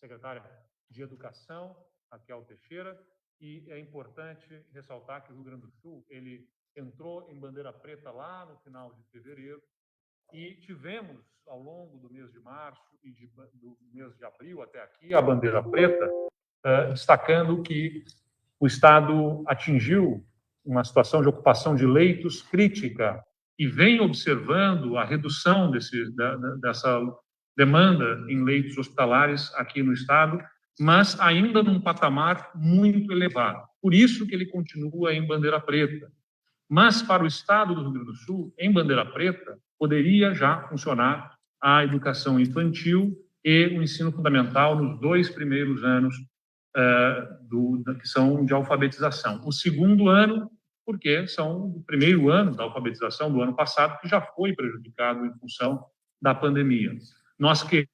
secretária de Educação, Raquel Teixeira, e é importante ressaltar que o Rio Grande do Sul, ele entrou em bandeira preta lá no final de fevereiro, e tivemos, ao longo do mês de março e do mês de abril até aqui, a bandeira preta, destacando que o Estado atingiu uma situação de ocupação de leitos crítica e vem observando a redução dessa demanda em leitos hospitalares aqui no Estado, mas ainda num patamar muito elevado. Por isso que ele continua em bandeira preta. Mas, para o Estado do Rio Grande do Sul, em bandeira preta, poderia já funcionar a educação infantil e o ensino fundamental nos 2 primeiros anos que são de alfabetização. O segundo ano, porque são o primeiro ano da alfabetização do ano passado, que já foi prejudicado em função da pandemia. Nós queremos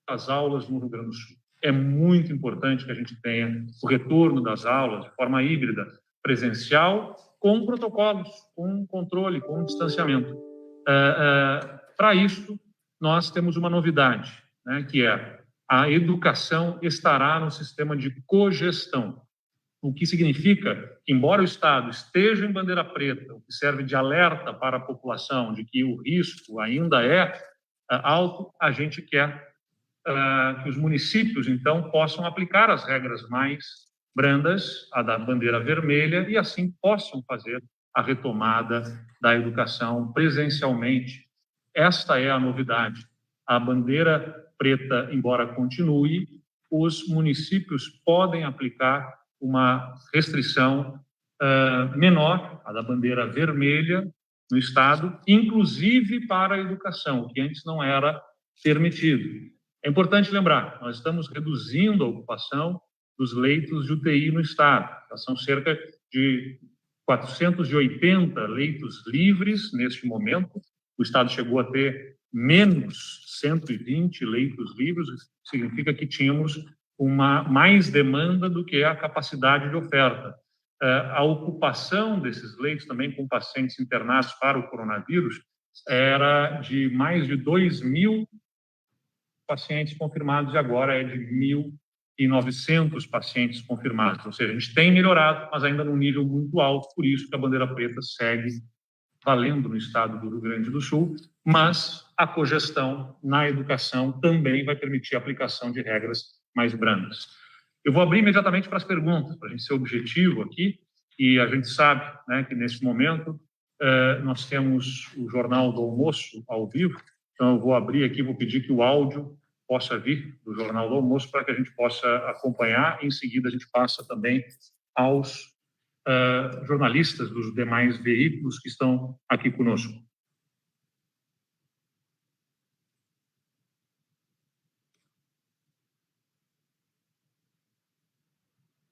as aulas no Rio Grande do Sul. É muito importante que a gente tenha o retorno das aulas de forma híbrida, presencial, com protocolos, com controle, com distanciamento. Para isso, nós temos uma novidade, né, que é a educação estará no sistema de cogestão, o que significa que, embora o Estado esteja em bandeira preta, o que serve de alerta para a população de que o risco ainda é alto, a gente quer que os municípios, então, possam aplicar as regras mais brandas, a da bandeira vermelha, e assim possam fazer a retomada da educação presencialmente. Esta é a novidade. A bandeira preta, embora continue, os municípios podem aplicar uma restrição menor, a da bandeira vermelha, no Estado, inclusive para a educação, que antes não era permitido. É importante lembrar, nós estamos reduzindo a ocupação dos leitos de UTI no Estado. São cerca de 480 leitos livres neste momento. O Estado chegou a ter menos 120 leitos livres, significa que tínhamos mais demanda do que a capacidade de oferta. A ocupação desses leitos também com pacientes internados para o coronavírus era de mais de 2.000 pacientes confirmados e agora é de 1.900 pacientes confirmados. Ou seja, a gente tem melhorado, mas ainda num nível muito alto, por isso que a bandeira preta segue valendo no estado do Rio Grande do Sul, mas a cogestão na educação também vai permitir a aplicação de regras mais brandas. Eu vou abrir imediatamente para as perguntas, para a gente ser objetivo aqui, e a gente sabe, né, que nesse momento nós temos o Jornal do Almoço ao vivo, então eu vou abrir aqui, vou pedir que o áudio possa vir do Jornal do Almoço para que a gente possa acompanhar. Em seguida, a gente passa também aos jornalistas dos demais veículos que estão aqui conosco.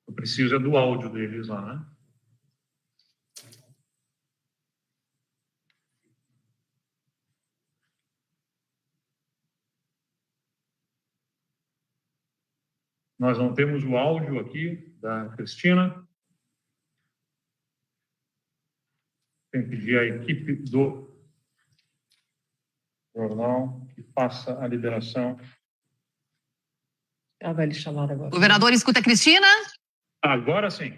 Eu preciso do áudio deles lá, né? Nós não temos o áudio aqui da Cristina. Tem que pedir à equipe do jornal que faça a liberação. Ela vai lhe chamar agora. Governador, escuta a Cristina? Agora sim.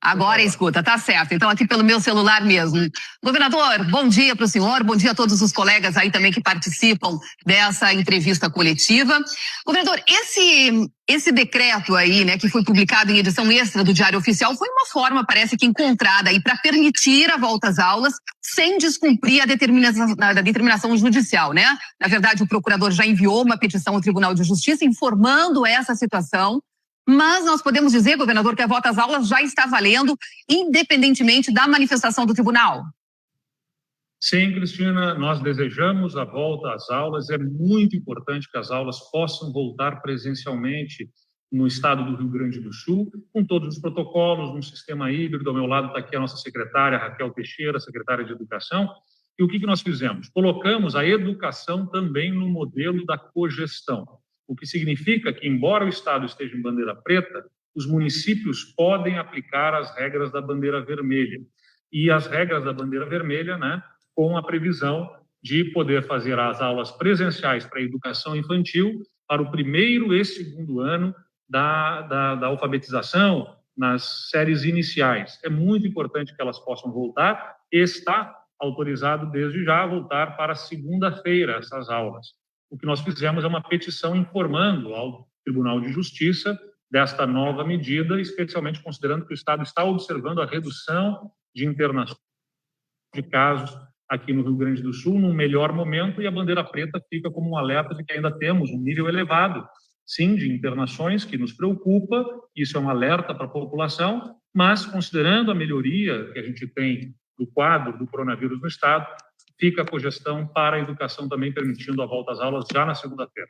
Agora escuta, tá certo. Então, aqui pelo meu celular mesmo. Governador, bom dia para o senhor, bom dia a todos os colegas aí também que participam dessa entrevista coletiva. Governador, esse decreto aí, né, que foi publicado em edição extra do Diário Oficial, foi uma forma, parece que encontrada aí para permitir a volta às aulas sem descumprir a determinação judicial, né? Na verdade, o procurador já enviou uma petição ao Tribunal de Justiça informando essa situação. Mas nós podemos dizer, governador, que a volta às aulas já está valendo, independentemente da manifestação do tribunal? Sim, Cristina, nós desejamos a volta às aulas. É muito importante que as aulas possam voltar presencialmente no estado do Rio Grande do Sul, com todos os protocolos, num sistema híbrido. Ao meu lado está aqui a nossa secretária, Raquel Teixeira, secretária de Educação. E o que nós fizemos? Colocamos a educação também no modelo da cogestão. O que significa que, embora o Estado esteja em bandeira preta, os municípios podem aplicar as regras da bandeira vermelha. E as regras da bandeira vermelha, né, com a previsão de poder fazer as aulas presenciais para a educação infantil para o primeiro e segundo ano da alfabetização nas séries iniciais. É muito importante que elas possam voltar. Está autorizado desde já a voltar para segunda-feira essas aulas. O que nós fizemos é uma petição informando ao Tribunal de Justiça desta nova medida, especialmente considerando que o Estado está observando a redução de internações de casos aqui no Rio Grande do Sul, num melhor momento, e a bandeira preta fica como um alerta de que ainda temos um nível elevado, sim, de internações, que nos preocupa, isso é um alerta para a população, mas considerando a melhoria que a gente tem do quadro do coronavírus no Estado, fica a cogestão para a educação também permitindo a volta às aulas já na segunda-feira.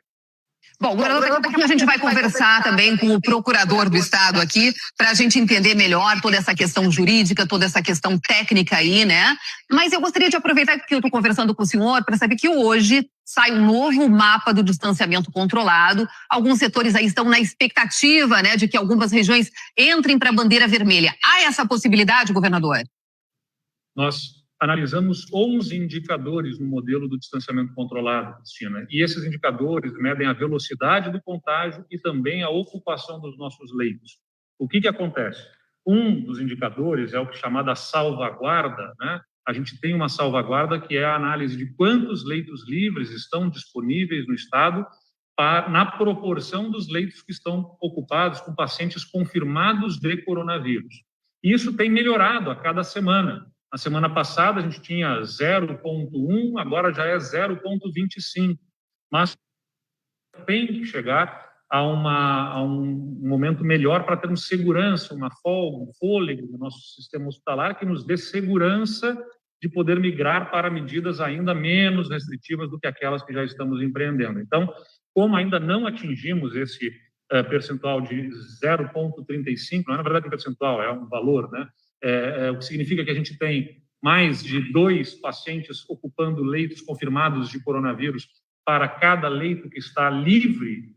Bom, governador, daqui a pouquinho a gente vai conversar também com o procurador do Estado aqui, para a gente entender melhor toda essa questão jurídica, toda essa questão técnica aí, né? Mas eu gostaria de aproveitar que eu estou conversando com o senhor para saber que hoje sai um novo mapa do distanciamento controlado. Alguns setores aí estão na expectativa, né, de que algumas regiões entrem para a bandeira vermelha. Há essa possibilidade, governador? Nós analisamos 11 indicadores no modelo do distanciamento controlado, Cristina, e esses indicadores medem a velocidade do contágio e também a ocupação dos nossos leitos. O que acontece? Um dos indicadores é o que é chamado salvaguarda, né? A gente tem uma salvaguarda que é a análise de quantos leitos livres estão disponíveis no Estado na proporção dos leitos que estão ocupados com pacientes confirmados de coronavírus. E isso tem melhorado a cada semana. Na semana passada, a gente tinha 0,1, agora já é 0,25. Mas tem que chegar a um momento melhor para termos segurança, uma folga, um fôlego no nosso sistema hospitalar que nos dê segurança de poder migrar para medidas ainda menos restritivas do que aquelas que já estamos empreendendo. Então, como ainda não atingimos esse percentual de 0,35, não é na verdade um percentual, é um valor, né? O que significa que a gente tem mais de 2 pacientes ocupando leitos confirmados de coronavírus para cada leito que está livre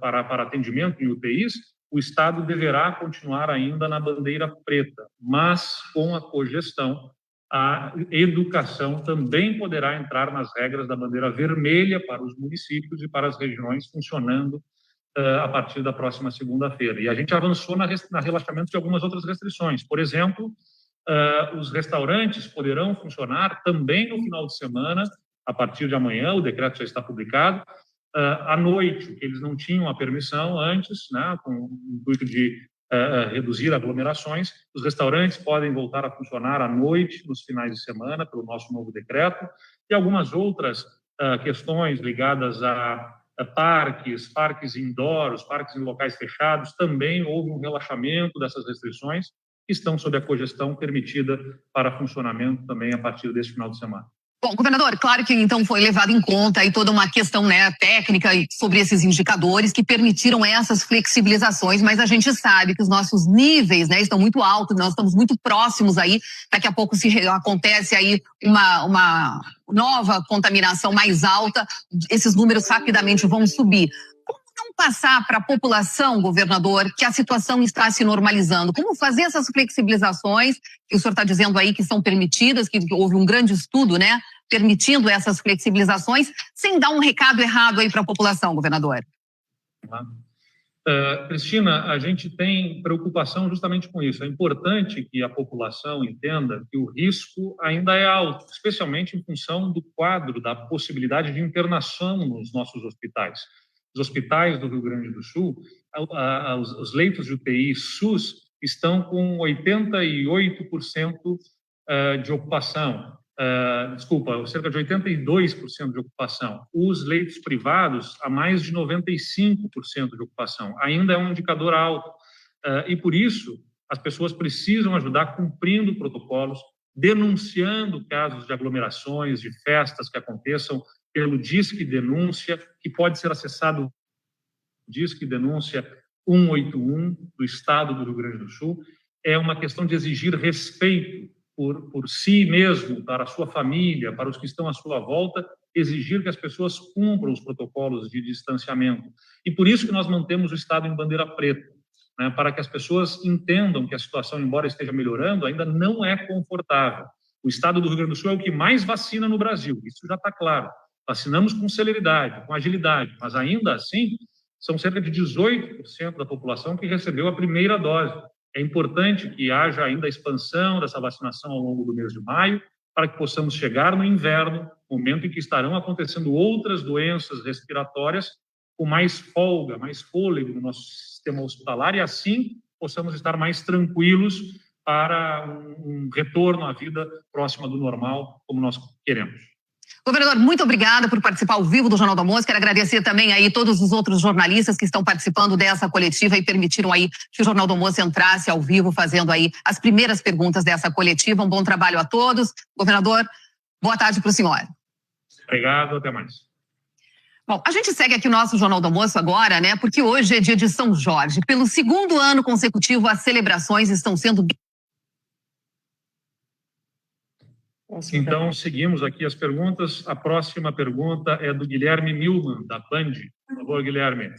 para atendimento em UTIs, o Estado deverá continuar ainda na bandeira preta, mas com a cogestão, a educação também poderá entrar nas regras da bandeira vermelha para os municípios e para as regiões, funcionando a partir da próxima segunda-feira. E a gente avançou no relaxamento de algumas outras restrições. Por exemplo, os restaurantes poderão funcionar também no final de semana, a partir de amanhã, o decreto já está publicado, à noite, que eles não tinham a permissão antes, né, com o intuito de reduzir aglomerações. Os restaurantes podem voltar a funcionar à noite, nos finais de semana, pelo nosso novo decreto, e algumas outras questões ligadas a parques indoor, os parques em locais fechados, também houve um relaxamento dessas restrições que estão sob a cogestão permitida para funcionamento também a partir deste final de semana. Bom, governador, claro que então foi levado em conta aí toda uma questão, né, técnica sobre esses indicadores que permitiram essas flexibilizações, mas a gente sabe que os nossos níveis, né, estão muito altos, nós estamos muito próximos aí, daqui a pouco se acontece aí uma nova contaminação mais alta, esses números rapidamente vão subir. Como passar para a população, governador, que a situação está se normalizando? Como fazer essas flexibilizações que o senhor está dizendo aí que são permitidas, que houve um grande estudo, né, permitindo essas flexibilizações, sem dar um recado errado aí para a população, governador? Cristina, a gente tem preocupação justamente com isso. É importante que a população entenda que o risco ainda é alto, especialmente em função do quadro da possibilidade de internação nos nossos hospitais. Os hospitais do Rio Grande do Sul, os leitos de UTI SUS estão com 88% de ocupação. Cerca de 82% de ocupação. Os leitos privados, a mais de 95% de ocupação. Ainda é um indicador alto. E, por isso, as pessoas precisam ajudar cumprindo protocolos, denunciando casos de aglomerações, de festas que aconteçam pelo Disque Denúncia, que pode ser acessado Disque Denúncia 181 do Estado do Rio Grande do Sul. É uma questão de exigir respeito por si mesmo, para a sua família, para os que estão à sua volta, exigir que as pessoas cumpram os protocolos de distanciamento. E por isso que nós mantemos o Estado em bandeira preta, né, para que as pessoas entendam que a situação, embora esteja melhorando, ainda não é confortável. O Estado do Rio Grande do Sul é o que mais vacina no Brasil, isso já está claro. vacinamos com celeridade, com agilidade, mas ainda assim são cerca de 18% da população que recebeu a primeira dose. É importante que haja ainda a expansão dessa vacinação ao longo do mês de maio, para que possamos chegar no inverno, momento em que estarão acontecendo outras doenças respiratórias com mais folga, mais fôlego no nosso sistema hospitalar, e assim possamos estar mais tranquilos para um retorno à vida próxima do normal, como nós queremos. Governador, muito obrigada por participar ao vivo do Jornal do Almoço. Quero agradecer também aí todos os outros jornalistas que estão participando dessa coletiva e permitiram aí que o Jornal do Almoço entrasse ao vivo, fazendo aí as primeiras perguntas dessa coletiva. Um bom trabalho a todos. Governador, boa tarde para o senhor. Obrigado, até mais. Bom, a gente segue aqui o nosso Jornal do Almoço agora, né? Porque hoje é dia de São Jorge. Pelo segundo ano consecutivo, as celebrações estão sendo... Então, seguimos aqui as perguntas. A próxima pergunta é do Guilherme Milman, da Band. Por favor, Guilherme.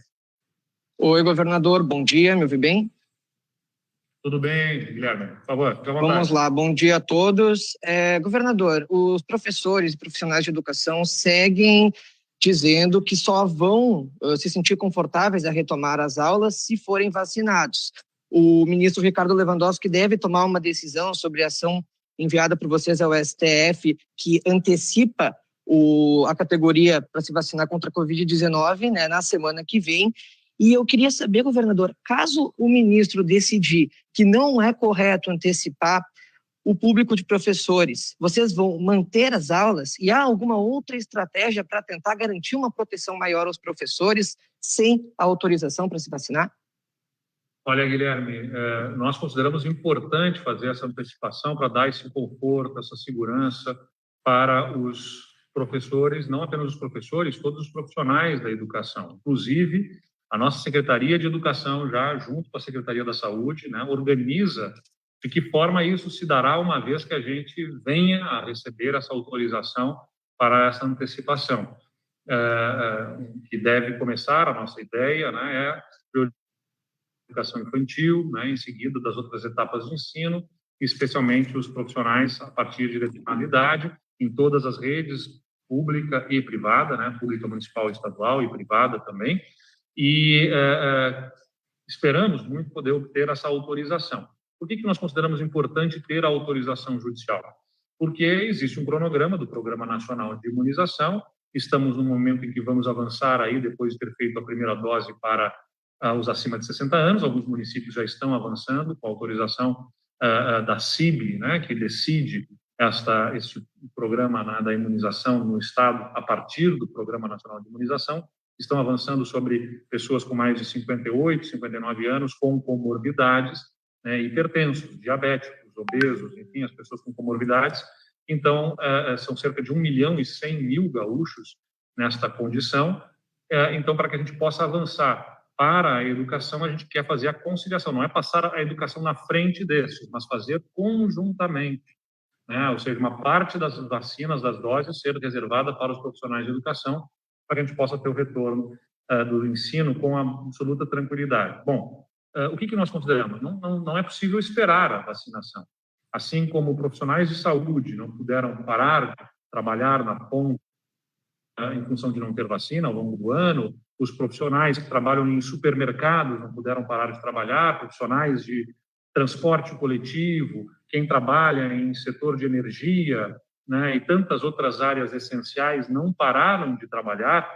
Oi, governador. Bom dia, me ouve bem? Tudo bem, Guilherme. Por favor, fique à vontade. Vamos lá, bom dia a todos. Governador, os professores e profissionais de educação seguem dizendo que só vão se sentir confortáveis a retomar as aulas se forem vacinados. O ministro Ricardo Lewandowski deve tomar uma decisão sobre a ação enviada por vocês ao STF, que antecipa a categoria para se vacinar contra a Covid-19, né, na semana que vem. E eu queria saber, governador, caso o ministro decidir que não é correto antecipar o público de professores, vocês vão manter as aulas e há alguma outra estratégia para tentar garantir uma proteção maior aos professores sem a autorização para se vacinar? Olha, Guilherme, nós consideramos importante fazer essa antecipação para dar esse conforto, essa segurança para os professores, não apenas os professores, todos os profissionais da educação. Inclusive, a nossa Secretaria de Educação, já junto com a Secretaria da Saúde, né, organiza de que forma isso se dará uma vez que a gente venha a receber essa autorização para essa antecipação. Que deve começar, a nossa ideia, né, é educação infantil, né, em seguida das outras etapas de ensino, especialmente os profissionais a partir de determinada idade, em todas as redes, pública e privada, né, pública municipal, estadual e privada também, e esperamos muito poder obter essa autorização. Por que nós consideramos importante ter a autorização judicial? Porque existe um cronograma do Programa Nacional de Imunização, estamos no momento em que vamos avançar aí, depois de ter feito a primeira dose para os acima de 60 anos, alguns municípios já estão avançando com a autorização da CIB, né, que decide esse programa, né, da imunização no Estado a partir do Programa Nacional de Imunização, estão avançando sobre pessoas com mais de 58, 59 anos com comorbidades, né, hipertensos, diabéticos, obesos, enfim, as pessoas com comorbidades. Então, são cerca de 1.100.000 gaúchos nesta condição. Então, para que a gente possa avançar para a educação, a gente quer fazer a conciliação, não é passar a educação na frente desses, mas fazer conjuntamente, né? Ou seja, uma parte das vacinas, das doses, ser reservada para os profissionais de educação, para que a gente possa ter o retorno do ensino com absoluta tranquilidade. Bom, o que nós consideramos? Não é possível esperar a vacinação. Assim como profissionais de saúde não puderam parar de trabalhar na ponta em função de não ter vacina ao longo do ano, os profissionais que trabalham em supermercados não puderam parar de trabalhar, profissionais de transporte coletivo, quem trabalha em setor de energia, né, e tantas outras áreas essenciais não pararam de trabalhar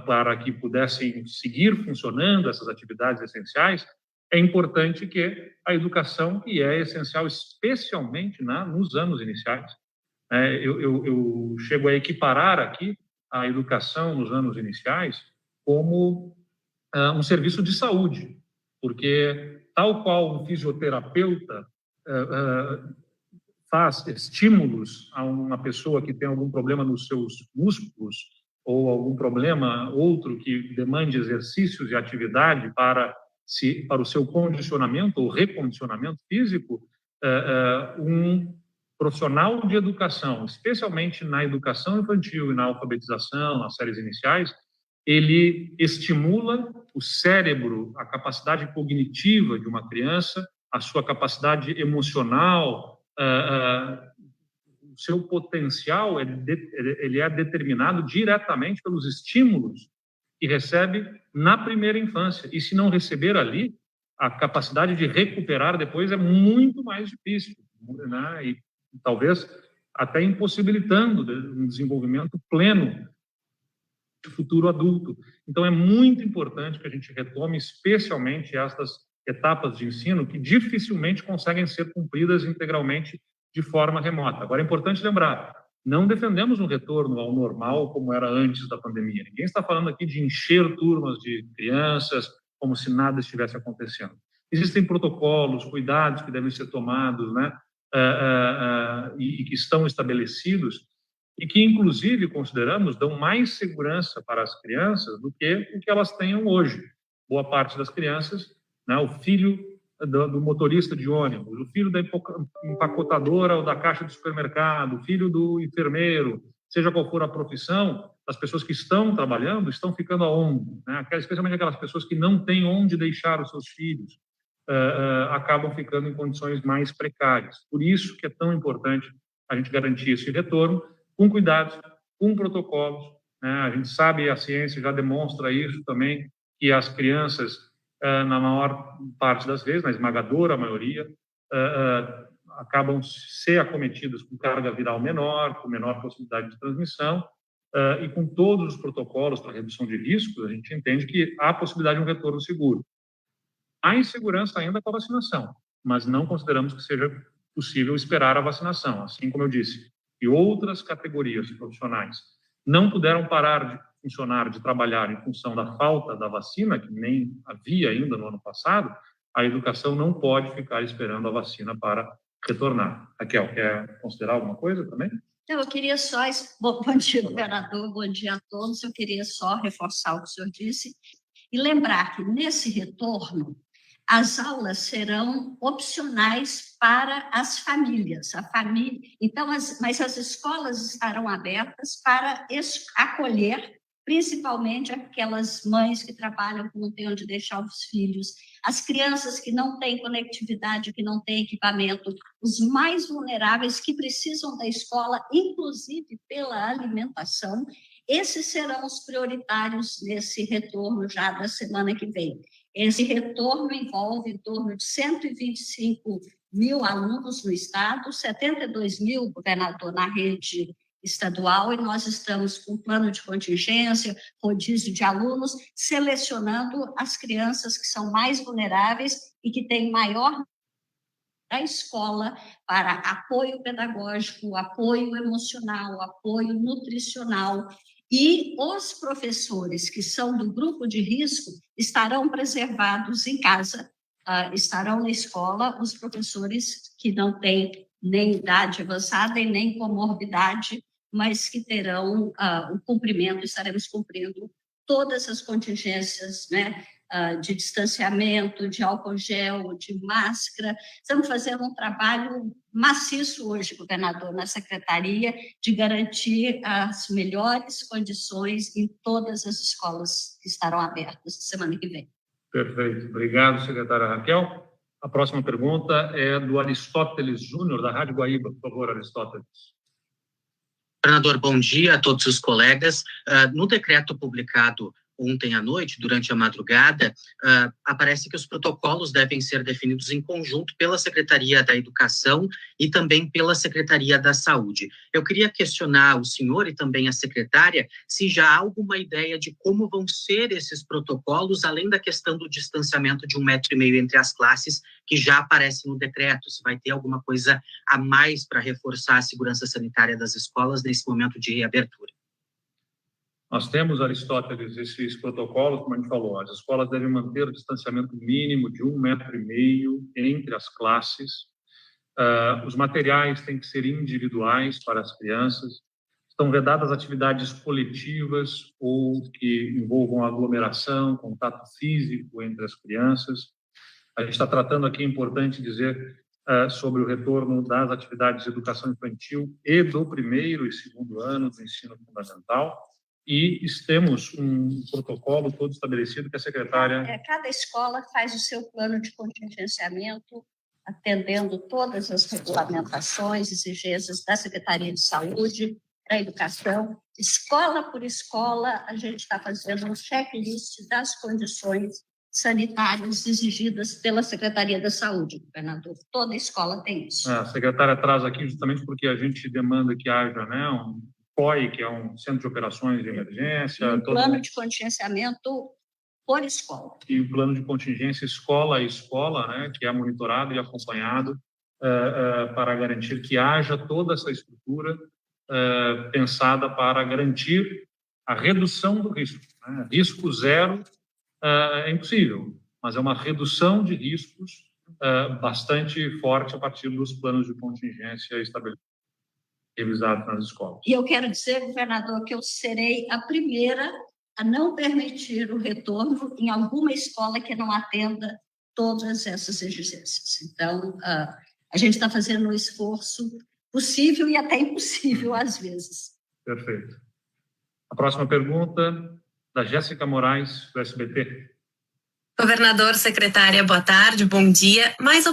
para que pudessem seguir funcionando essas atividades essenciais. É importante que a educação, que é essencial especialmente nos anos iniciais, eu chego a equiparar aqui a educação nos anos iniciais como um serviço de saúde, porque tal qual um fisioterapeuta faz estímulos a uma pessoa que tem algum problema nos seus músculos ou algum problema outro que demande exercícios e atividade para o seu condicionamento ou recondicionamento físico, um profissional de educação, especialmente na educação infantil e na alfabetização, nas séries iniciais, ele estimula o cérebro, a capacidade cognitiva de uma criança, a sua capacidade emocional, o seu potencial ele é determinado diretamente pelos estímulos que recebe na primeira infância. E se não receber ali, a capacidade de recuperar depois é muito mais difícil, né? E talvez até impossibilitando um desenvolvimento pleno de futuro adulto. Então, é muito importante que a gente retome especialmente estas etapas de ensino que dificilmente conseguem ser cumpridas integralmente de forma remota. Agora, é importante lembrar, não defendemos um retorno ao normal como era antes da pandemia. Ninguém está falando aqui de encher turmas de crianças como se nada estivesse acontecendo. Existem protocolos, cuidados que devem ser tomados, né? E que estão estabelecidos e que, inclusive, consideramos, dão mais segurança para as crianças do que o que elas tenham hoje. Boa parte das crianças, né, o filho do motorista de ônibus, o filho da empacotadora ou da caixa de supermercado, o filho do enfermeiro, seja qual for a profissão, as pessoas que estão trabalhando estão ficando aonde? Né? Especialmente aquelas pessoas que não têm onde deixar os seus filhos, acabam ficando em condições mais precárias. Por isso que é tão importante a gente garantir esse retorno com cuidados, com protocolos, né? A gente sabe, a ciência já demonstra isso também, que as crianças, na maior parte das vezes, na esmagadora maioria, acabam ser acometidas com carga viral menor, com menor possibilidade de transmissão, e com todos os protocolos para redução de riscos, a gente entende que há possibilidade de um retorno seguro. Há insegurança ainda com a vacinação, mas não consideramos que seja possível esperar a vacinação, assim como eu disse. E outras categorias profissionais não puderam parar de funcionar, de trabalhar em função da falta da vacina, que nem havia ainda no ano passado, a educação não pode ficar esperando a vacina para retornar. Raquel, quer considerar alguma coisa também? Eu queria só... Bom dia, governador, bom dia a todos. Eu queria só reforçar o que o senhor disse e lembrar que, nesse retorno, as aulas serão opcionais para as famílias. Então, mas as escolas estarão abertas para acolher, principalmente aquelas mães que trabalham, que não têm onde deixar os filhos, as crianças que não têm conectividade, que não têm equipamento, os mais vulneráveis que precisam da escola, inclusive pela alimentação. Esses serão os prioritários nesse retorno já da semana que vem. Esse retorno envolve em torno de 125 mil alunos no estado, 72 mil, governador, na rede estadual, e nós estamos com plano de contingência, rodízio de alunos, selecionando as crianças que são mais vulneráveis e que têm maior da escola para apoio pedagógico, apoio emocional, apoio nutricional. E os professores que são do grupo de risco estarão preservados em casa, estarão na escola, os professores que não têm nem idade avançada e nem comorbidade, mas que terão o cumprimento, estaremos cumprindo todas as contingências, né, de distanciamento, de álcool gel, de máscara. Estamos fazendo um trabalho maciço hoje, governador, na secretaria, de garantir as melhores condições em todas as escolas que estarão abertas semana que vem. Perfeito. Obrigado, secretária Raquel. A próxima pergunta é do Aristóteles Júnior, da Rádio Guaíba. Por favor, Aristóteles. Governador, bom dia a todos os colegas. No decreto publicado ontem à noite, durante a madrugada, aparece que os protocolos devem ser definidos em conjunto pela Secretaria da Educação e também pela Secretaria da Saúde. Eu queria questionar o senhor e também a secretária se já há alguma ideia de como vão ser esses protocolos, além da questão do distanciamento de 1,5 metro entre as classes, que já aparece no decreto. Se vai ter alguma coisa a mais para reforçar a segurança sanitária das escolas nesse momento de reabertura. Nós temos, Aristóteles, esses protocolos, como a gente falou, as escolas devem manter o distanciamento mínimo de 1,5 metro entre as classes. Os materiais têm que ser individuais para as crianças. Estão vedadas atividades coletivas ou que envolvam aglomeração, contato físico entre as crianças. A gente está tratando aqui, é importante dizer, sobre o retorno das atividades de educação infantil e do 1º e 2º ano do ensino fundamental. E temos um protocolo todo estabelecido que a secretária... Cada escola faz o seu plano de contingenciamento atendendo todas as regulamentações, exigências da Secretaria de Saúde, da Educação. Escola por escola, a gente está fazendo um checklist das condições sanitárias exigidas pela Secretaria da Saúde, governador. Toda escola tem isso. A secretária traz aqui justamente porque a gente demanda que haja, né, um COI, que é um Centro de Operações de Emergência. E um plano de contingenciamento por escola. E o plano de contingência escola a escola, né, que é monitorado e acompanhado para garantir que haja toda essa estrutura pensada para garantir a redução do risco. Né? Risco zero é impossível, mas é uma redução de riscos bastante forte a partir dos planos de contingência estabelecidos, revisados nas escolas. E eu quero dizer, governador, que eu serei a primeira a não permitir o retorno em alguma escola que não atenda todas essas exigências. Então, a gente está fazendo um esforço possível e até impossível às vezes. Perfeito. A próxima pergunta, da Jéssica Moraes, do SBT. Governador, secretária, boa tarde, bom dia. Mais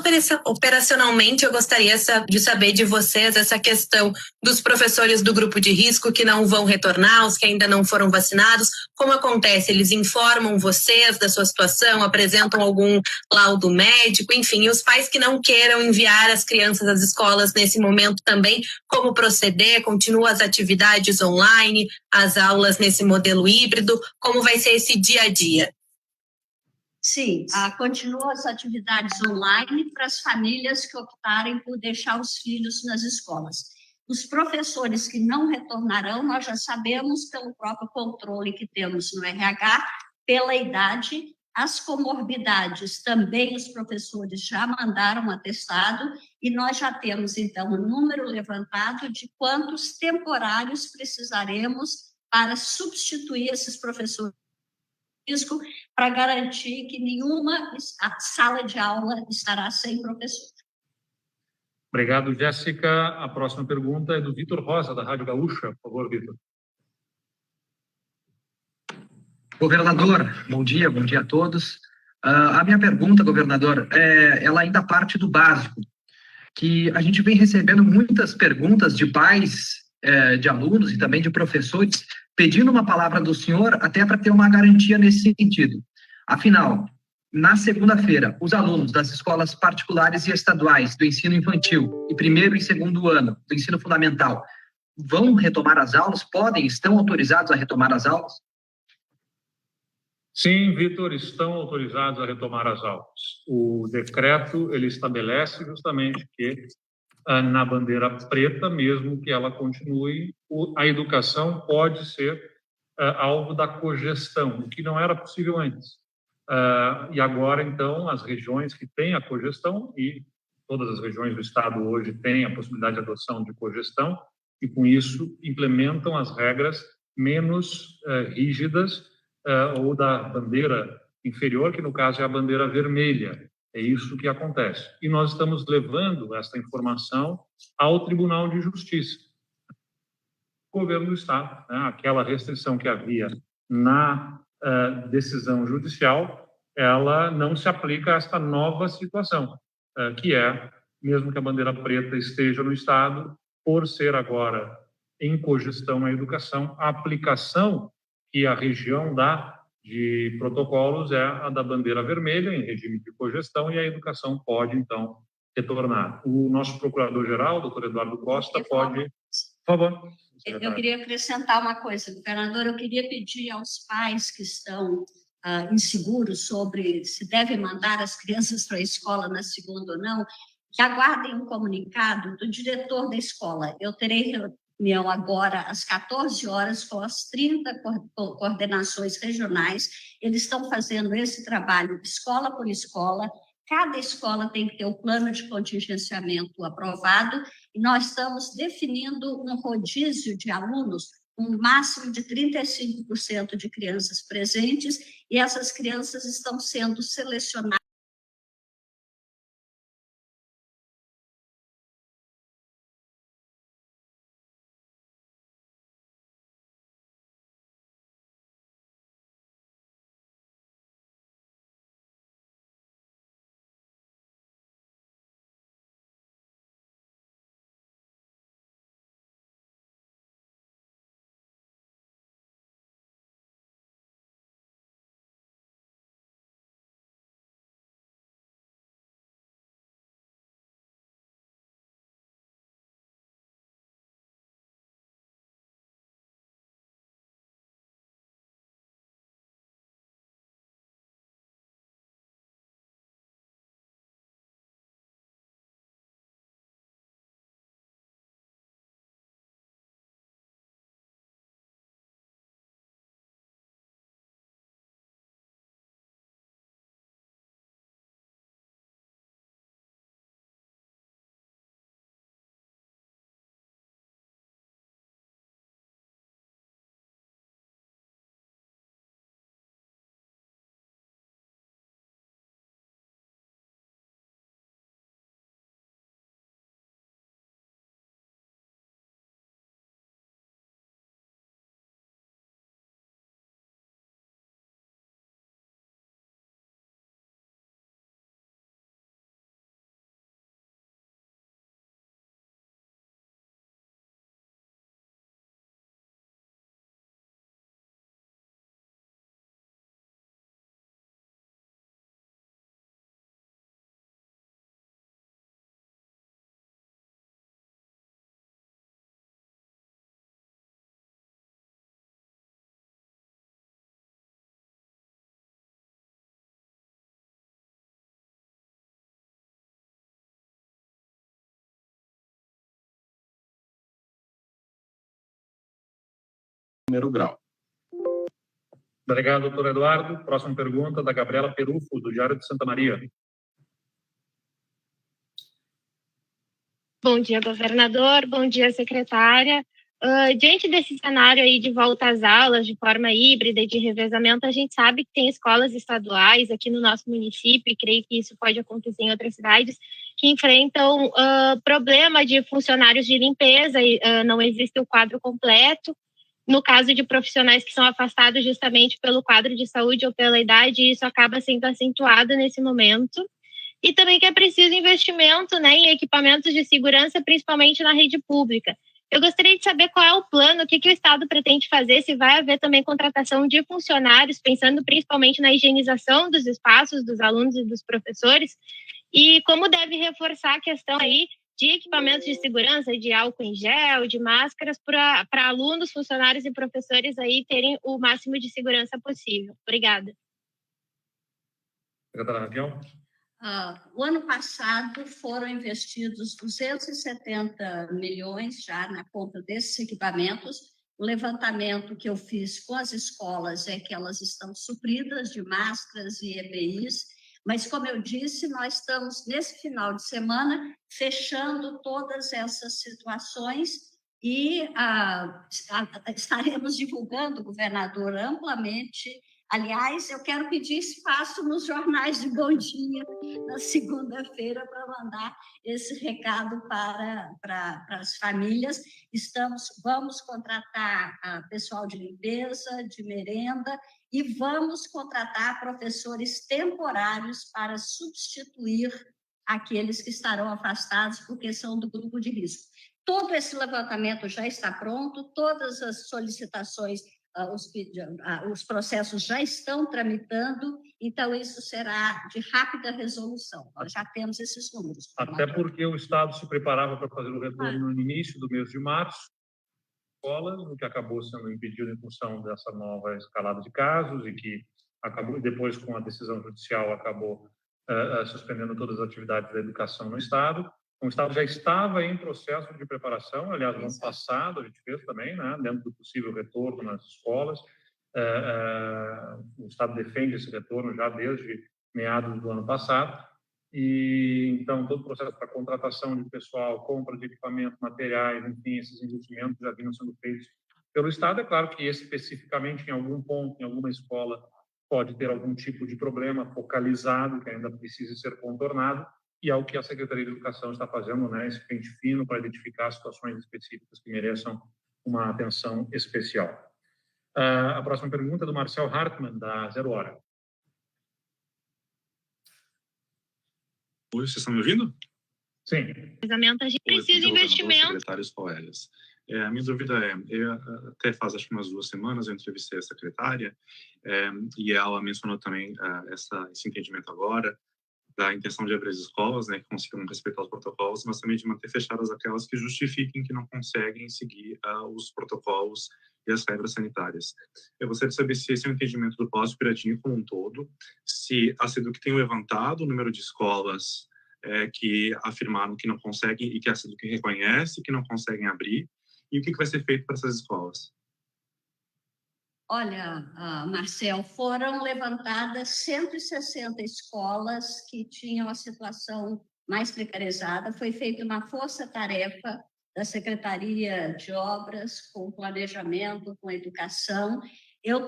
operacionalmente, eu gostaria de saber de vocês essa questão dos professores do grupo de risco que não vão retornar, os que ainda não foram vacinados. Como acontece? Eles informam vocês da sua situação, apresentam algum laudo médico, enfim, e os pais que não queiram enviar as crianças às escolas nesse momento também, como proceder? Continuam as atividades online, as aulas nesse modelo híbrido? Como vai ser esse dia a dia? Sim, continuam as atividades online para as famílias que optarem por deixar os filhos nas escolas. Os professores que não retornarão, nós já sabemos pelo próprio controle que temos no RH, pela idade, as comorbidades também os professores já mandaram atestado e nós já temos, então, um número levantado de quantos temporários precisaremos para substituir esses professores risco para garantir que nenhuma sala de aula estará sem professor. Obrigado, Jéssica. A próxima pergunta é do Vitor Rosa, da Rádio Gaúcha. Por favor, Vitor. Governador, bom dia a todos. A minha pergunta, governador, ela ainda parte do básico, que a gente vem recebendo muitas perguntas de pais, de alunos e também de professores, pedindo uma palavra do senhor até para ter uma garantia nesse sentido. Afinal, na segunda-feira, os alunos das escolas particulares e estaduais do ensino infantil e primeiro e segundo ano do ensino fundamental vão retomar as aulas? Estão autorizados a retomar as aulas? Sim, Vitor, estão autorizados a retomar as aulas. O decreto, ele estabelece justamente que na bandeira preta, mesmo que ela continue, a educação pode ser alvo da cogestão, o que não era possível antes. E agora, então, as regiões que têm a cogestão, e todas as regiões do Estado hoje têm a possibilidade de adoção de cogestão, e com isso implementam as regras menos rígidas ou da bandeira inferior, que no caso é a bandeira vermelha. É isso que acontece. E nós estamos levando essa informação ao Tribunal de Justiça. O governo do Estado, né, aquela restrição que havia na decisão judicial, ela não se aplica a esta nova situação, que é, mesmo que a bandeira preta esteja no Estado, por ser agora em cogestão à educação, a aplicação que a região dá de protocolos é a da bandeira vermelha, em regime de cogestão, e a educação pode, então, retornar. O nosso procurador-geral, doutor Eduardo Costa, pode... Por favor. Eu queria acrescentar uma coisa, governador. Eu queria pedir aos pais que estão inseguros sobre se devem mandar as crianças para a escola na segunda ou não, que aguardem um comunicado do diretor da escola. Eu terei reunião agora às 14 horas com as 30 coordenações regionais. Eles estão fazendo esse trabalho escola por escola. Cada escola tem que ter o plano de contingenciamento aprovado e nós estamos definindo um rodízio de alunos, um máximo de 35% de crianças presentes, e essas crianças estão sendo selecionadas primeiro grau. Obrigado, doutor Eduardo. Próxima pergunta da Gabriela Perufo, do Diário de Santa Maria. Bom dia, governador. Bom dia, secretária. Diante desse cenário aí de volta às aulas de forma híbrida e de revezamento, a gente sabe que tem escolas estaduais aqui no nosso município, e creio que isso pode acontecer em outras cidades, que enfrentam problema de funcionários de limpeza, e não existe o quadro completo. No caso de profissionais que são afastados justamente pelo quadro de saúde ou pela idade, isso acaba sendo acentuado nesse momento. E também que é preciso investimento, né, em equipamentos de segurança, principalmente na rede pública. Eu gostaria de saber qual é o plano, o que o Estado pretende fazer, se vai haver também contratação de funcionários, pensando principalmente na higienização dos espaços dos alunos e dos professores, e como deve reforçar a questão aí de equipamentos de segurança, de álcool em gel, de máscaras, para alunos, funcionários e professores aí terem o máximo de segurança possível. Obrigada. Secretária Raquel. O ano passado foram investidos 270 milhões já na compra desses equipamentos. O levantamento que eu fiz com as escolas é que elas estão supridas de máscaras e EPIs, mas, como eu disse, nós estamos, nesse final de semana, fechando todas essas situações e estaremos divulgando, governador, amplamente. Aliás, eu quero pedir espaço nos jornais de Bom Dia, na segunda-feira, para mandar esse recado para as famílias. Vamos contratar pessoal de limpeza, de merenda, e vamos contratar professores temporários para substituir aqueles que estarão afastados porque são do grupo de risco. Todo esse levantamento já está pronto, todas as solicitações, os processos já estão tramitando, então isso será de rápida resolução. Nós já temos esses números. Até porque o Estado se preparava para fazer o retorno no início do mês de março, escolas, o que acabou sendo impedido em função dessa nova escalada de casos e que acabou, depois, com a decisão judicial, acabou suspendendo todas as atividades da educação no Estado. O Estado já estava em processo de preparação, aliás, no ano passado a gente fez também, né, dentro do possível retorno nas escolas. O Estado defende esse retorno já desde meados do ano passado. E, então, todo o processo para contratação de pessoal, compra de equipamento, materiais, enfim, esses investimentos já vinham sendo feitos pelo Estado. É claro que, especificamente, em algum ponto, em alguma escola, pode ter algum tipo de problema focalizado que ainda precisa ser contornado, e é o que a Secretaria de Educação está fazendo, né, esse pente fino para identificar situações específicas que mereçam uma atenção especial. A próxima pergunta é do Marcel Hartmann, da Zero Hora. Oi, vocês estão me ouvindo? Sim. A gente precisa de investimento. Secretários colegas. A minha dúvida até faz acho que umas 2 semanas eu entrevistei a secretária e ela mencionou também esse entendimento agora da intenção de abrir as escolas, né, que consigam respeitar os protocolos, mas também de manter fechadas aquelas que justifiquem que não conseguem seguir os protocolos e as regras sanitárias. Eu gostaria de saber se esse é o entendimento do Palácio Piratini como um todo, se a SEDUC tem levantado o número de escolas que afirmaram que não conseguem e que a SEDUC reconhece que não conseguem abrir, e o que vai ser feito para essas escolas? Olha, Marcel, foram levantadas 160 escolas que tinham a situação mais precarizada. Foi feita uma força-tarefa da Secretaria de Obras, com planejamento, com educação. Eu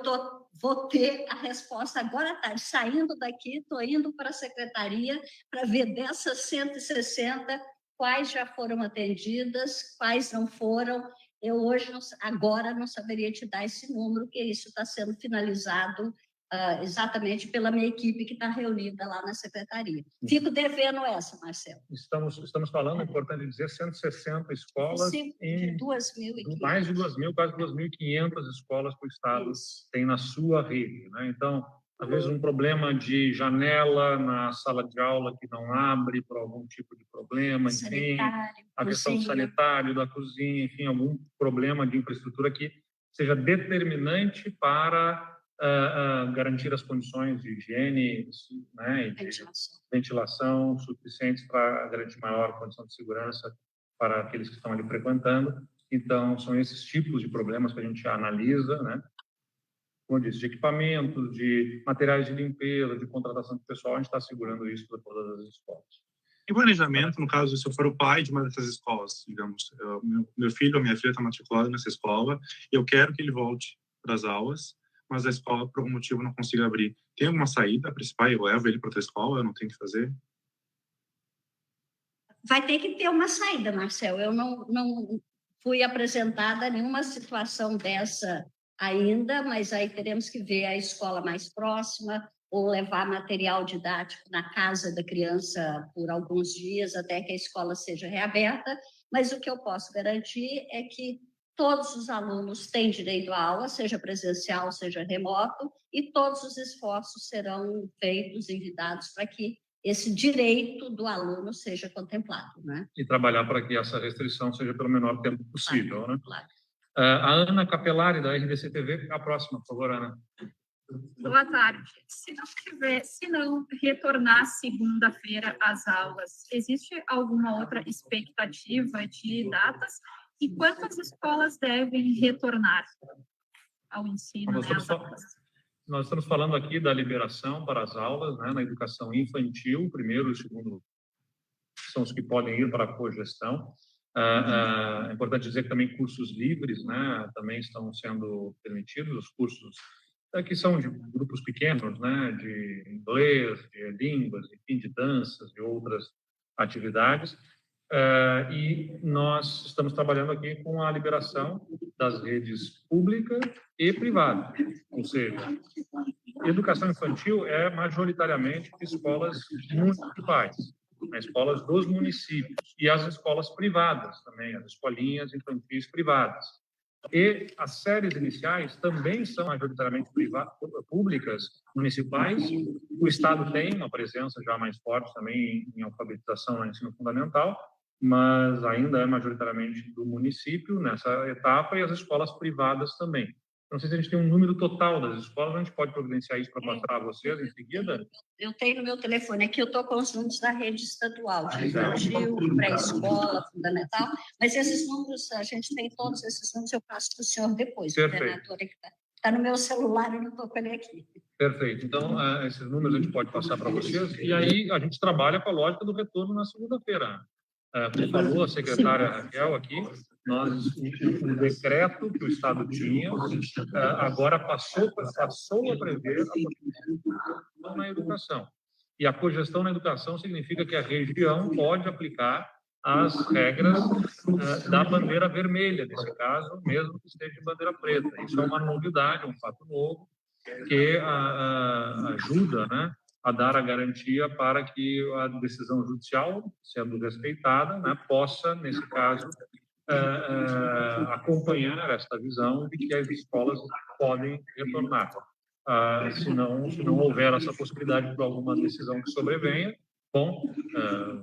vou ter a resposta agora à tarde. Saindo daqui, estou indo para a Secretaria para ver dessas 160 quais já foram atendidas, quais não foram. Eu hoje, agora, não saberia te dar esse número, porque isso está sendo finalizado exatamente pela minha equipe que está reunida lá na Secretaria. Fico devendo essa, Marcelo. Estamos falando, é importante dizer, 160 escolas em 2.500. Mais de 2.000, quase 2.500 escolas que o Estado tem na sua rede, né? Então, às vezes um problema de janela na sala de aula que não abre por algum tipo de problema, enfim, a questão do sanitário, da cozinha, enfim, algum problema de infraestrutura que seja determinante para garantir as condições de higiene, né, e de ventilação suficientes para garantir maior condição de segurança para aqueles que estão ali frequentando. Então, são esses tipos de problemas que a gente analisa, né? Como eu disse, de equipamentos, de materiais de limpeza, de contratação de pessoal, a gente está segurando isso para todas as escolas. E planejamento, no caso, se eu for o pai de uma dessas escolas, digamos, meu filho ou minha filha está matriculado nessa escola, e eu quero que ele volte para as aulas, mas a escola, por algum motivo, não consiga abrir. Tem alguma saída para esse pai? Eu levo ele para outra escola? Eu não tenho que fazer? Vai ter que ter uma saída, Marcel. Eu não fui apresentada nenhuma situação dessa ainda, mas aí teremos que ver a escola mais próxima ou levar material didático na casa da criança por alguns dias até que a escola seja reaberta. Mas o que eu posso garantir é que todos os alunos têm direito à aula, seja presencial, seja remoto, e todos os esforços serão feitos, envidados para que esse direito do aluno seja contemplado, né? E trabalhar para que essa restrição seja pelo menor tempo possível, claro, né? Claro. A Ana Capelari, da RDC TV, a próxima, por favor, Ana. Boa tarde. Se não retornar segunda-feira às aulas, existe alguma outra expectativa de datas? E quantas escolas devem retornar ao ensino, às aulas? Nós estamos falando aqui da liberação para as aulas, né, na educação infantil, primeiro e segundo são os que podem ir para a cogestão. É importante dizer que também cursos livres, né, também estão sendo permitidos, os cursos que são de grupos pequenos, né, de inglês, de línguas, enfim, de danças, de outras atividades. E nós estamos trabalhando aqui com a liberação das redes pública e privada, ou seja, educação infantil é majoritariamente escolas municipais, escolas dos municípios, e as escolas privadas também, as escolinhas infantis privadas. E as séries iniciais também são majoritariamente públicas, municipais. O Estado tem uma presença já mais forte também em alfabetização no ensino fundamental, mas ainda é majoritariamente do município nessa etapa, e as escolas privadas também. Não sei se a gente tem um número total das escolas, a gente pode providenciar isso para passar a vocês em seguida? Eu tenho no meu telefone aqui, eu estou com os números da rede estadual, de infantil, pré-escola, fundamental, mas esses números, a gente tem todos esses números, eu passo para o senhor depois, coordenadora, que está no meu celular, eu não estou com ele aqui. Perfeito. Então, esses números a gente pode passar para vocês, e aí a gente trabalha com a lógica do retorno na segunda-feira. Como falou a secretária Raquel aqui, o decreto que o Estado tinha agora passou a prever a cogestão na educação. E a cogestão na educação significa que a região pode aplicar as regras da bandeira vermelha, nesse caso, mesmo que esteja em bandeira preta. Isso é uma novidade, um fato novo, que ajuda, né, a dar a garantia para que a decisão judicial, sendo respeitada, né, possa, nesse caso, acompanhar esta visão de que as escolas podem retornar. Se não houver essa possibilidade por alguma decisão que sobrevenha, bom,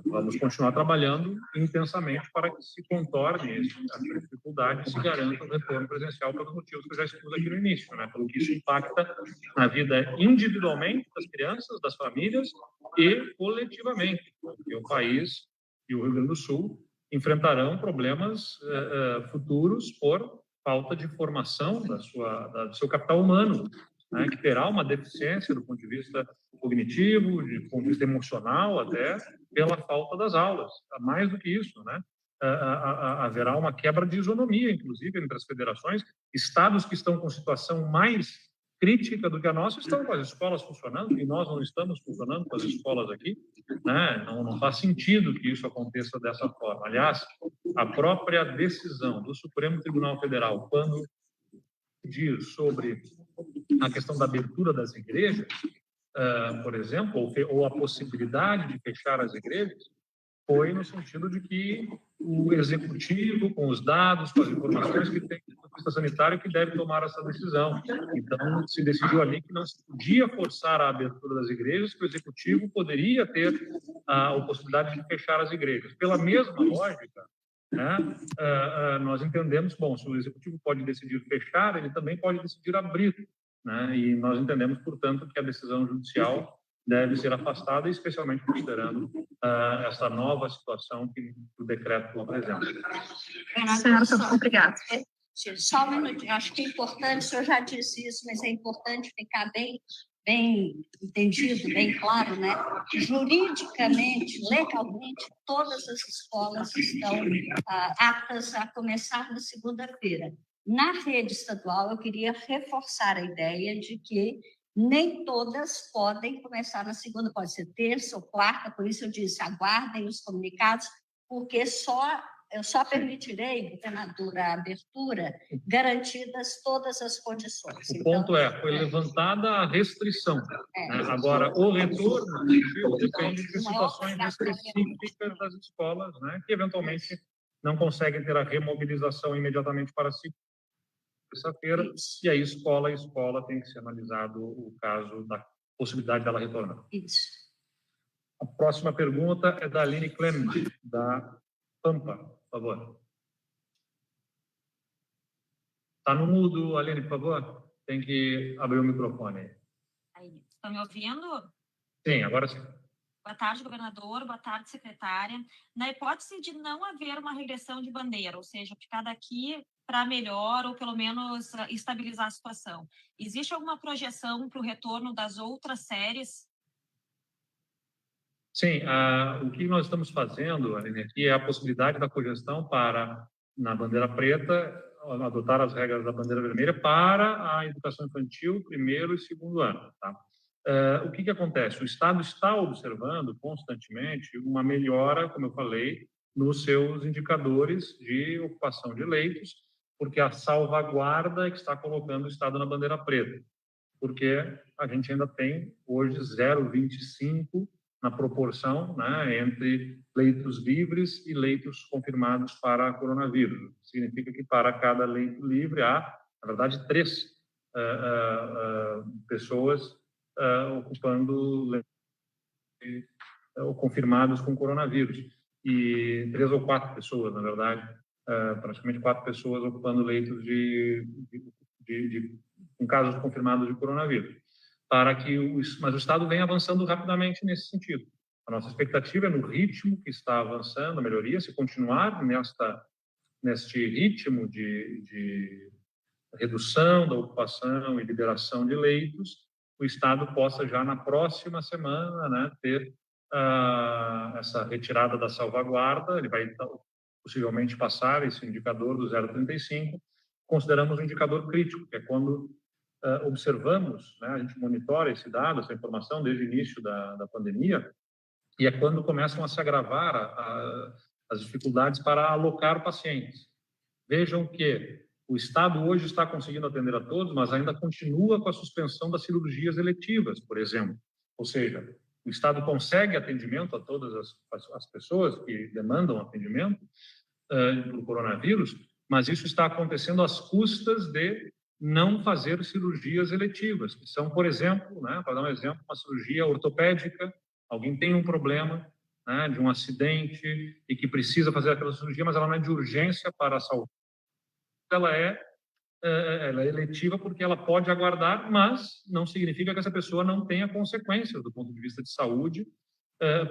vamos continuar trabalhando intensamente para que se contorne essa dificuldade e se garanta o retorno presencial pelos motivos que eu já expus aqui no início, né? Pelo que isso impacta na vida individualmente das crianças, das famílias e coletivamente, porque o país e o Rio Grande do Sul enfrentarão problemas futuros por falta de formação do seu capital humano, né, que terá uma deficiência do ponto de vista cognitivo, do ponto de vista emocional até, pela falta das aulas. Mais do que isso, né? Haverá uma quebra de isonomia, inclusive, entre as federações. Estados que estão com situação mais crítica do que a nossa estão com as escolas funcionando, e nós não estamos funcionando com as escolas aqui, né? Não faz sentido que isso aconteça dessa forma. Aliás, a própria decisão do Supremo Tribunal Federal, quando diz sobre a questão da abertura das igrejas, por exemplo, ou a possibilidade de fechar as igrejas, foi no sentido de que o executivo, com os dados, com as informações que tem do ponto de vista sanitário, que deve tomar essa decisão. Então, se decidiu ali que não se podia forçar a abertura das igrejas, que o executivo poderia ter a possibilidade de fechar as igrejas. Pela mesma lógica, né, nós entendemos, bom, se o executivo pode decidir fechar, ele também pode decidir abrir, né, e nós entendemos, portanto, que a decisão judicial deve ser afastada, especialmente considerando essa nova situação que o decreto apresenta. Certo, obrigada. Só um minutinho, acho que é importante, o senhor já disse isso, mas é importante ficar bem entendido, bem claro, né? Juridicamente, legalmente, todas as escolas estão aptas a começar na segunda-feira. Na rede estadual, eu queria reforçar a ideia de que nem todas podem começar na segunda, pode ser terça ou quarta, por isso eu disse, aguardem os comunicados, porque eu só permitirei, governador, a abertura, garantidas todas as condições. O ponto foi levantada a restrição. Né? Agora, o retorno depende de situações específicas das escolas, né? Que eventualmente não conseguem ter a remobilização imediatamente para terça-feira, e aí escola tem que ser analisado o caso da possibilidade dela retornar. Isso. A próxima pergunta é da Aline Clement, da Pampa, por favor. Está no mudo, Aline, por favor. Tem que abrir o microfone. Aí, estão me ouvindo? Sim, agora sim. Boa tarde, governador. Boa tarde, secretária. Na hipótese de não haver uma regressão de bandeira, ou seja, ficar daqui para melhor ou pelo menos estabilizar a situação, existe alguma projeção para o retorno das outras séries? Sim, o que nós estamos fazendo, Aline, aqui é a possibilidade da cogestão para, na bandeira preta, adotar as regras da bandeira vermelha para a educação infantil, primeiro e segundo ano. Tá? O que acontece? O Estado está observando constantemente uma melhora, como eu falei, nos seus indicadores de ocupação de leitos, porque a salvaguarda é que está colocando o Estado na bandeira preta, porque a gente ainda tem hoje 0,25 na proporção, né, entre leitos livres e leitos confirmados para coronavírus. Significa que para cada leito livre há, na verdade, 3 pessoas ocupando leitos confirmados com coronavírus. E 3 ou 4 pessoas, na verdade, praticamente 4 pessoas ocupando leitos com casos confirmados de coronavírus. Mas o Estado vem avançando rapidamente nesse sentido. A nossa expectativa é no ritmo que está avançando a melhoria, se continuar neste ritmo de redução da ocupação e liberação de leitos, o Estado possa já na próxima semana, né, ter essa retirada da salvaguarda. Ele vai possivelmente passar esse indicador do 0,35, consideramos um indicador crítico, que é quando observamos, né, a gente monitora esse dado, essa informação desde o início da pandemia, e é quando começam a se agravar as dificuldades para alocar pacientes. Vejam que o Estado hoje está conseguindo atender a todos, mas ainda continua com a suspensão das cirurgias eletivas, por exemplo. Ou seja, o Estado consegue atendimento a todas as pessoas que demandam atendimento por coronavírus, mas isso está acontecendo às custas de não fazer cirurgias eletivas, que são, por exemplo, né, para dar um exemplo, uma cirurgia ortopédica. Alguém tem um problema, né, de um acidente e que precisa fazer aquela cirurgia, mas ela não é de urgência para a saúde. Ela é eletiva porque ela pode aguardar, mas não significa que essa pessoa não tenha consequências do ponto de vista de saúde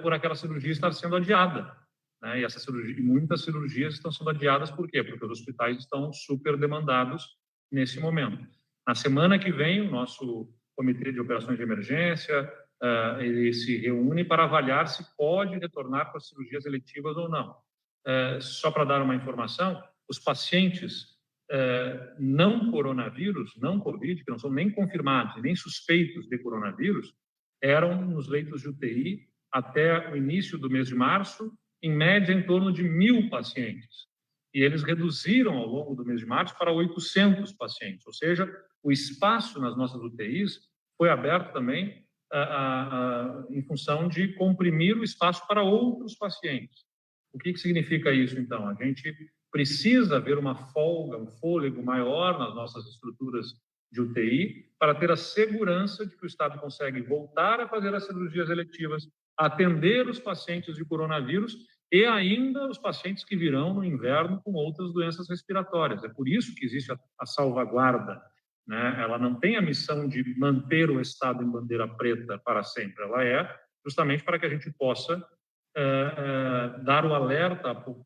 por aquela cirurgia estar sendo adiada. Né? E muitas cirurgias estão sendo adiadas por quê? Porque os hospitais estão super demandados nesse momento. Na semana que vem, o nosso Comitê de Operações de Emergência ele se reúne para avaliar se pode retornar para as cirurgias eletivas ou não. Só para dar uma informação, os pacientes não coronavírus, não Covid, que não são nem confirmados nem suspeitos de coronavírus, eram nos leitos de UTI até o início do mês de março, em média em torno de 1.000 pacientes. E eles reduziram ao longo do mês de março para 800 pacientes, ou seja, o espaço nas nossas UTIs foi aberto também em função de comprimir o espaço para outros pacientes. O que significa isso, então? A gente precisa ver uma folga, um fôlego maior nas nossas estruturas de UTI para ter a segurança de que o Estado consegue voltar a fazer as cirurgias eletivas, atender os pacientes de coronavírus e ainda os pacientes que virão no inverno com outras doenças respiratórias. É por isso que existe a salvaguarda, né? Ela não tem a missão de manter o Estado em bandeira preta para sempre. Ela é justamente para que a gente possa dar o alerta ao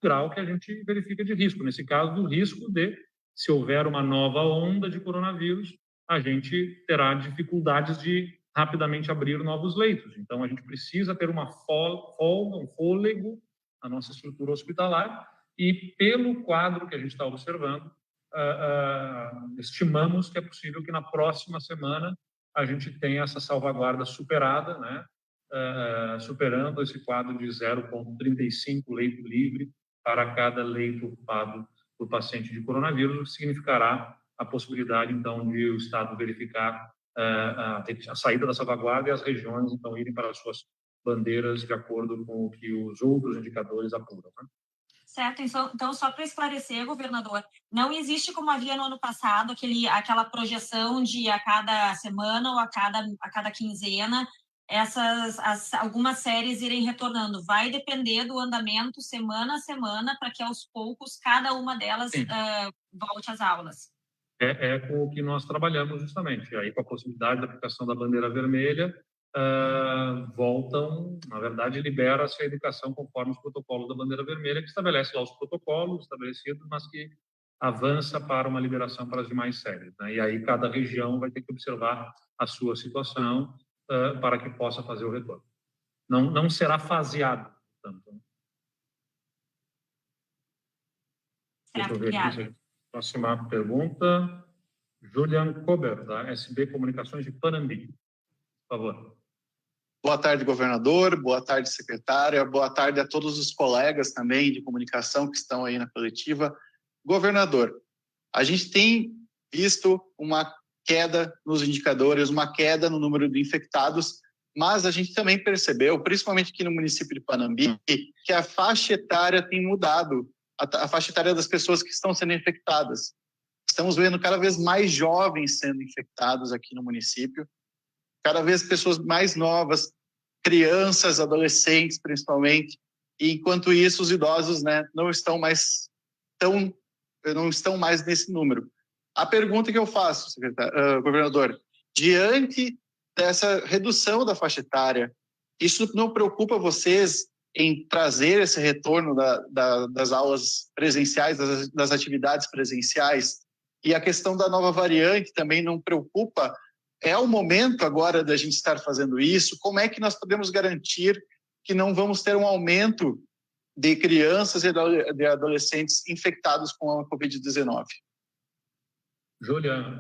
grau que a gente verifica de risco. Nesse caso, do risco de, se houver uma nova onda de coronavírus, a gente terá dificuldades de rapidamente abrir novos leitos. Então, a gente precisa ter uma folga, um fôlego na nossa estrutura hospitalar e, pelo quadro que a gente está observando, estimamos que é possível que na próxima semana a gente tenha essa salvaguarda superada, né? Superando esse quadro de 0,35 leito livre para cada leito ocupado por paciente de coronavírus, o que significará a possibilidade, então, de o Estado verificar a saída da salvaguarda e as regiões, então, irem para as suas bandeiras de acordo com o que os outros indicadores apuram, né? Certo, então só para esclarecer, governador, não existe como havia no ano passado aquela projeção de a cada semana ou a cada quinzena algumas séries irem retornando. Vai depender do andamento semana a semana para que aos poucos cada uma delas volte às aulas. É com o que nós trabalhamos justamente. E aí, com a possibilidade da aplicação da bandeira vermelha, voltam, na verdade, libera-se a educação conforme os protocolos da bandeira vermelha, que estabelece lá os protocolos estabelecidos, mas que avança para uma liberação para as demais séries, né? E aí cada região vai ter que observar a sua situação para que possa fazer o retorno. Não será faseado, portanto. Deixa eu ver aqui. Próxima pergunta. Julian Kober, da SB Comunicações de Panambi. Por favor. Boa tarde, governador. Boa tarde, secretária. Boa tarde a todos os colegas também de comunicação que estão aí na coletiva. Governador, a gente tem visto uma queda nos indicadores, uma queda no número de infectados, mas a gente também percebeu, principalmente aqui no município de Panambi, que a faixa etária tem mudado, a faixa etária das pessoas que estão sendo infectadas. Estamos vendo cada vez mais jovens sendo infectados aqui no município, cada vez pessoas mais novas, crianças, adolescentes principalmente, e enquanto isso os idosos, né, não estão mais nesse número. A pergunta que eu faço, governador, diante dessa redução da faixa etária, isso não preocupa vocês em trazer esse retorno das aulas presenciais, das atividades presenciais? E a questão da nova variante também não preocupa? É o momento agora da gente estar fazendo isso? Como é que nós podemos garantir que não vamos ter um aumento de crianças e de adolescentes infectados com a Covid-19? Julian,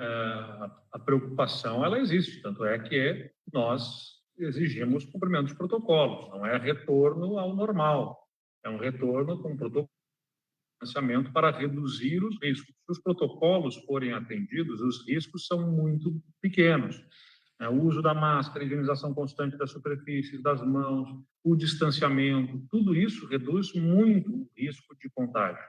a preocupação, ela existe, tanto é que nós exigimos cumprimento de protocolos, não é retorno ao normal, é um retorno com protocolo de distanciamento para reduzir os riscos. Se os protocolos forem atendidos, os riscos são muito pequenos. O uso da máscara, a higienização constante das superfícies, das mãos, o distanciamento, tudo isso reduz muito o risco de contágio.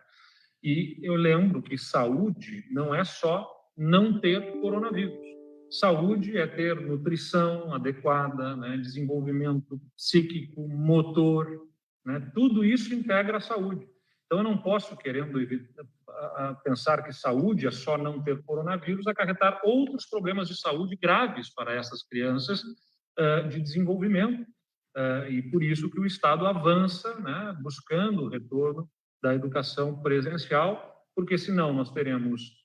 E eu lembro que saúde não é só não ter coronavírus. Saúde é ter nutrição adequada, né, desenvolvimento psíquico, motor, né, tudo isso integra a saúde. Então, eu não posso, querendo pensar que saúde é só não ter coronavírus, acarretar outros problemas de saúde graves para essas crianças de desenvolvimento. E por isso que o Estado avança, né, buscando o retorno da educação presencial, porque senão nós teremos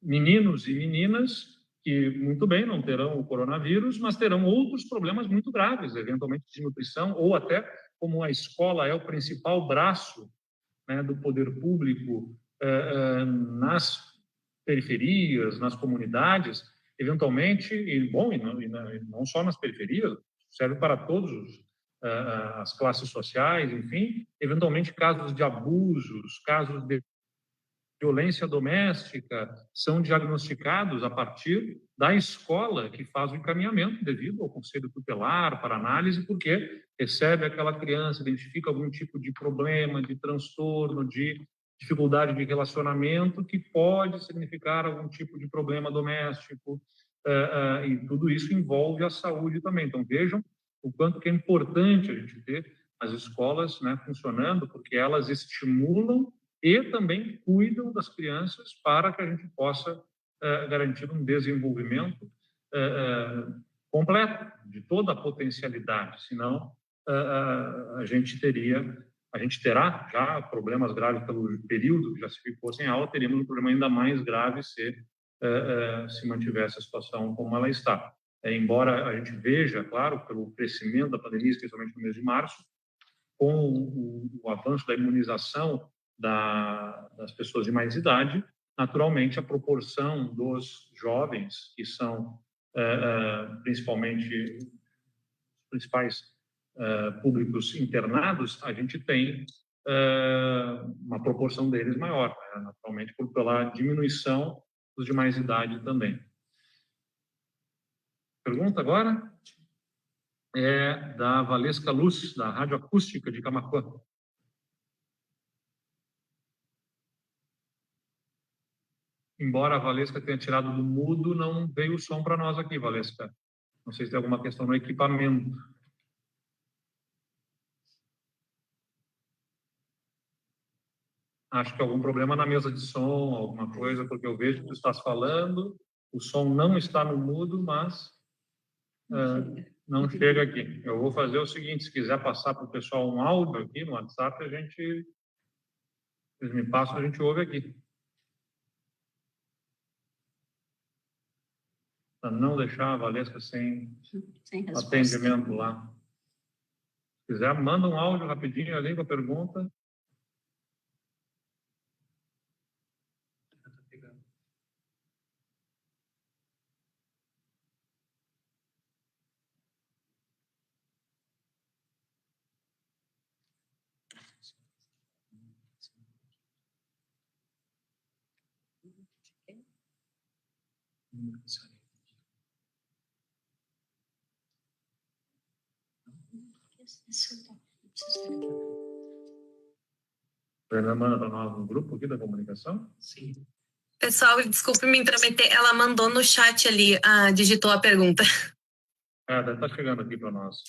meninos e meninas que, muito bem, não terão o coronavírus, mas terão outros problemas muito graves, eventualmente de nutrição, ou até, como a escola é o principal braço, né, do poder público nas periferias, nas comunidades, eventualmente, e não só nas periferias, serve para todos as classes sociais, enfim, eventualmente casos de abusos, casos de violência doméstica são diagnosticados a partir da escola que faz o encaminhamento devido ao conselho tutelar para análise, porque recebe aquela criança, identifica algum tipo de problema, de transtorno, de dificuldade de relacionamento que pode significar algum tipo de problema doméstico, e tudo isso envolve a saúde também. Então, vejam o quanto que é importante a gente ter as escolas, né, funcionando, porque elas estimulam e também cuidam das crianças para que a gente possa garantir um desenvolvimento completo de toda a potencialidade, senão a gente terá já problemas graves pelo período que já se ficou sem aula, teríamos um problema ainda mais grave se mantivesse a situação como ela está. Embora a gente veja, claro, pelo crescimento da pandemia, especialmente no mês de março, com o avanço da imunização das pessoas de mais idade, naturalmente a proporção dos jovens, que são principalmente os principais públicos internados, a gente tem uma proporção deles maior, né? Naturalmente pela diminuição dos de mais idade também. Pergunta agora é da Valesca Luz, da Rádio Acústica de Camaquã. Embora a Valesca tenha tirado do mudo, não veio o som para nós aqui, Valesca. Não sei se tem alguma questão no equipamento. Acho que algum problema na mesa de som, alguma coisa, porque eu vejo que tu estás falando, o som não está no mudo, mas não chega aqui. Eu vou fazer o seguinte, se quiser passar para o pessoal um áudio aqui no WhatsApp, eles me passam, a gente ouve aqui. Para não deixar a Valesca sem atendimento lá. Se quiser, manda um áudio rapidinho ali com a pergunta. Fernanda manda para nós no grupo aqui da comunicação? Sim. Pessoal, desculpe me intrometer, ela mandou no chat ali, digitou a pergunta. Está chegando aqui para nós.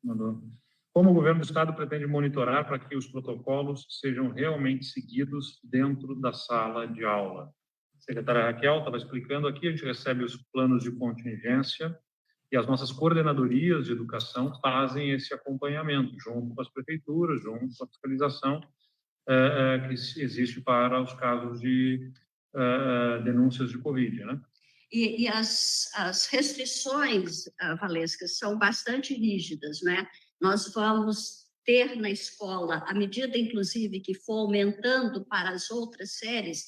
Mandou. Como o governo do estado pretende monitorar para que os protocolos sejam realmente seguidos dentro da sala de aula? A secretária Raquel estava explicando aqui, a gente recebe os planos de contingência e as nossas coordenadorias de educação fazem esse acompanhamento, junto com as prefeituras, junto com a fiscalização que existe para os casos de denúncias de Covid, né? E as restrições, Valesca, são bastante rígidas, né? Nós vamos ter na escola, à medida, inclusive, que for aumentando para as outras séries,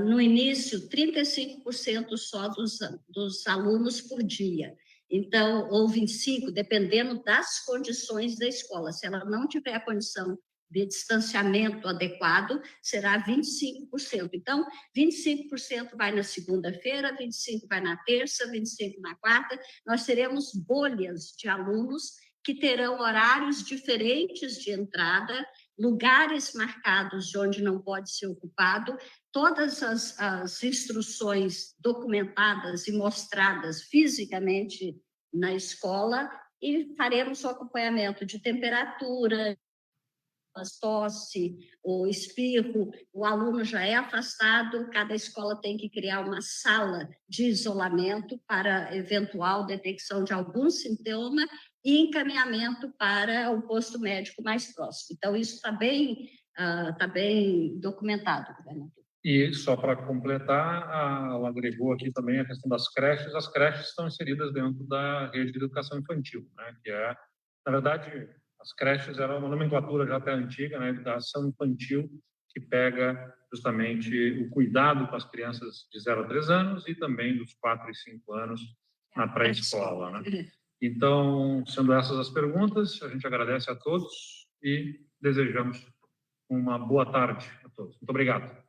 no início, 35% só dos alunos por dia. Então, ou 25%, dependendo das condições da escola. Se ela não tiver a condição de distanciamento adequado, será 25%. Então, 25% vai na segunda-feira, 25% vai na terça, 25% na quarta. Nós teremos bolhas de alunos que terão horários diferentes de entrada, lugares marcados de onde não pode ser ocupado, todas as instruções documentadas e mostradas fisicamente na escola, e faremos o acompanhamento de temperatura, tosse, o espirro, o aluno já é afastado, cada escola tem que criar uma sala de isolamento para eventual detecção de algum sintoma e encaminhamento para o posto médico mais próximo. Então, isso está bem documentado, governador. E só para completar, ela agregou aqui também a questão das creches. As creches estão inseridas dentro da rede de educação infantil, né? Que é, na verdade, as creches eram uma nomenclatura já até antiga, né? Educação infantil, que pega justamente o cuidado com as crianças de 0 a 3 anos e também dos 4 e 5 anos na pré-escola, né? Então, sendo essas as perguntas, a gente agradece a todos e desejamos uma boa tarde a todos. Muito obrigado.